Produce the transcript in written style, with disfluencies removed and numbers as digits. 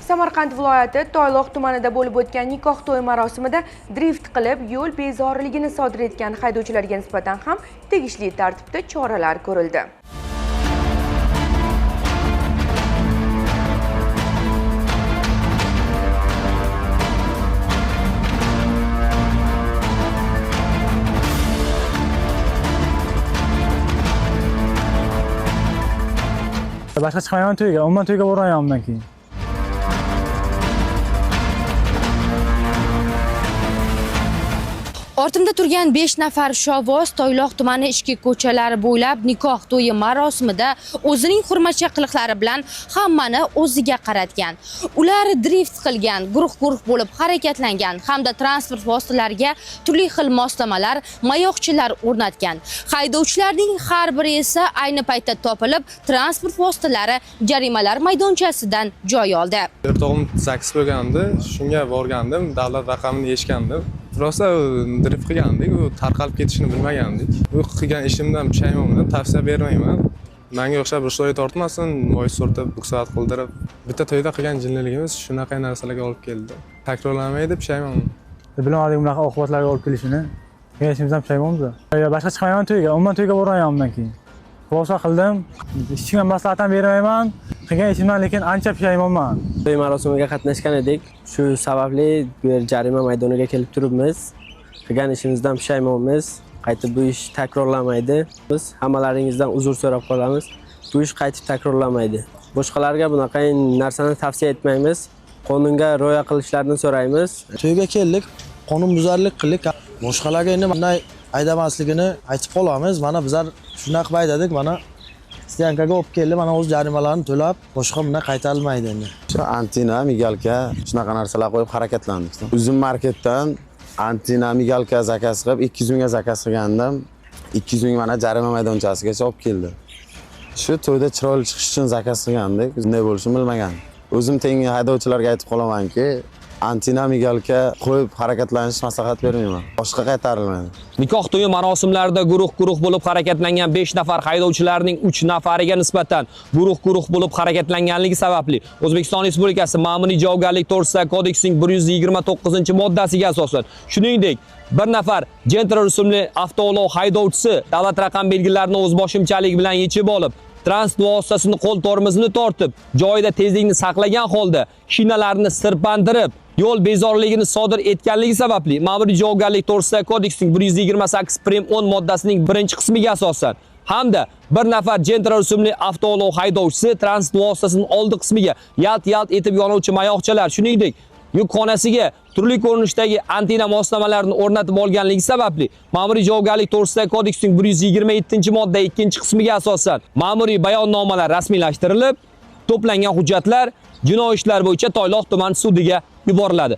Samarqand viloyati Toyloq tumanida bo'lib o'tgan nikoh to'yi marosimida drift qilib, yo'l bezoriligini sodir etgan haydovchilarga nisbatan ham tegishli tartibda choralar ko'rildi. Başqa chiqmayman to'yga, umuman to'yga bormayman undan keyin. Ortimda turgan 5 nafar shovvoz Toyloq tumani ichki ko'chalari bo'ylab nikoh to'yi marosimida o'zining hurmatcha qiliqlari bilan hammani o'ziga qaratgan. Ular drift qilgan, guruh-guruh bo'lib harakatlangan hamda transport vositalariga turli xil moslamalar, mayoqchilar o'rnatgan. Haydovchilarning har biri esa ayni paytda topilib, transport vositalari jarimalar maydonchasidan joy oldi. O'rtog'im taksi bo'lgandi, shunga borgandim, davlat raqamini eshitgandim. Rosa drift qilgandik, u tarqalib ketishini bilmagandik. Bu qilgan ishimdan pushaymonman, tavsiya bermayman. Menga o'xshab rushoy tortmasin, moy surtib, buksat qildirib, bitta to'yda qilgan jinniligimiz shunaqa narsalarga olib keldi. Takrorlanmaydi, pushaymonman. Bilmadik bunaqa oqibatlarga olib kelishini. Qilgan ishimizdan pushaymonmiz. Boshqa chiqmayman to'yga, umuman to'yga bormayman undan keyin. Xulosa qildim, hech kimga maslahat ham bermayman. Qilgan ishimdan lekin ancha pushaymonman. To'y marosimiga qatnashgan edik. Shu sababli bu yer jarima maydoniga kelib turibmiz. Qilgan ishimizdan pushaymonmiz. Qaytib bu ish takrorlanmaydi. Biz hammalaringizdan uzr so'rab qolamiz. Bu ish qaytib takrorlanmaydi. Boshqalarga bunaqa narsani tavsiya etmaymiz. Qonunga rioya qilishlarini so'raymiz. To'yga keldik, qonunbuzarlik qildik. Boshqalarga endi bunday aydamasligini aytib qolamiz. Mana bizlar shunaqa aydadik, mana Stiankaga olib keldi, mana o'z jarimalarni to'lab, boshqa bunday qaytarilmaydi endi. Shu antina, migalka, shunaqa narsalar qo'yib harakatlandik. Uzun marketdan antina, migalka zakaz qilib, 200 mingga zakaz qilgandim. 200 ming mana jarima maydonchasigacha olib keldi. Shu to'yda chiroyli chiqish uchun zakaz qilgandik. Bunday bo'lishini bilmagan. O'zim tengi haydovchilarga aytib qolamanki, antina, migalka qo'yib harakatlanish maslahat bermayman. Boshqa qaytarilmaydi. Nikoh to'yi marosimlarida guruh-guruh bo'lib harakatlangan 5 nafar haydovchilarning 3 nafariga nisbatan guruh-guruh bo'lib harakatlanganligi sababli O'zbekiston Respublikasi Ma'muriy javobgarlik to'g'risidagi kodeksining 129-moddasiga asosan, shuningdek, bir nafar Gentra rusumli avtoulov haydovchisi davlat raqam belgilarini o'z boshimchalik bilan yechib olib, transport vositasini qo'l tormozini tortib, joyida tezlikni saqlagan holda shinalarni sirpandirib, yo'l bezoriligini sodir etganligi sababli Ma'muriy javobgarlik to'g'risidagi kodeksning 128-10 moddasining 1-qismiga asosan hamda bir nafar Gentra rusumli avtoulov haydovchisi transport vositasining oldi qismiga yalt-yalt etib yonuvchi mayoqchalar, shuningdek, yukxonasiga turli ko'rinishdagi antina moslamalarini o'rnatib olganligi sababli Ma'muriy javobgarlik to'g'risidagi kodeksning 127-modda 2-qismiga asosan ma'muriy bayonnomalar rasmiylashtirilib, to'plangan hujjatlar jinoiy ishlar bo'yicha Toyloq tuman sudiga yuboriladi.